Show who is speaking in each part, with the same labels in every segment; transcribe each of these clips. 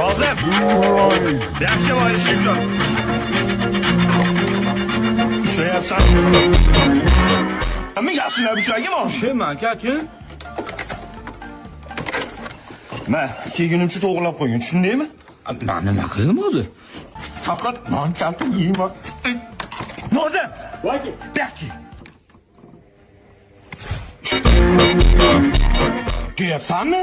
Speaker 1: Kozim! Buyoqqa borishing shu. Ushlayapsan. Nima yaxshilab ushlagim o'sha?
Speaker 2: Kimman, kim?
Speaker 1: Men kiygunimcha to'g'rilab qo'ygan, tushundingmi?
Speaker 2: Men nima qildim hozir?
Speaker 1: Faqat non chaltib yeyman. Nozim!
Speaker 2: Voyki,
Speaker 1: Buyoqqa. Kuyapsanmi?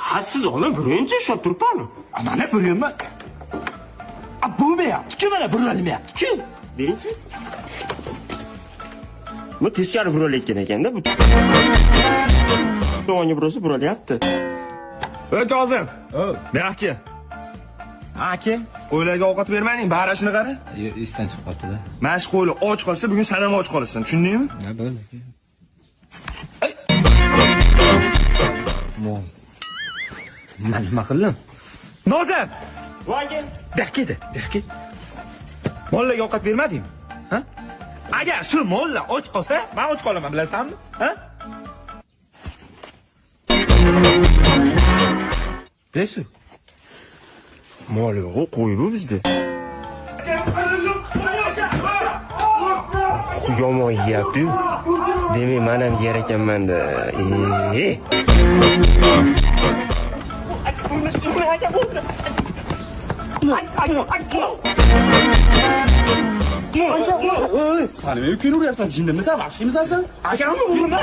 Speaker 2: ha siz oldin birinchi ushlab turibmanmi?
Speaker 1: Mana buryapman. Bo'lmayapti-ku, mana burilmayapti-ku.
Speaker 2: Birinchi. Bu teskari buralayotgan ekanda bu. To'g'onga burasi buralyapti.
Speaker 1: Ey Kozim, buyoqqa.
Speaker 2: Aka,
Speaker 1: Qo'ylarga ovqat bermading, barashini qara.
Speaker 2: esdan chiqib qoldi-da.
Speaker 1: Mana shu qo'ylar och qolsa, bugun sen ham och qolasan, tushundingmi?
Speaker 2: Ha, bo'ldi. Men nima qildim?
Speaker 1: Nozim!
Speaker 2: Voyki,
Speaker 1: Buyoqqa edi, buyoqqa. Mollarga ovqat bermadingmi? Ha? Agar shu mollar och qolsa, men och qolaman, bilasanmi? Ha? Besu.
Speaker 2: mol yo'q, qo'y bu bizda. Yomon yeyapti. Demak, men ham yer ekanman-da.
Speaker 3: Sen nima kuyunaversan? Jinnimisan, vahshiymisan sen?
Speaker 1: Akamni urma.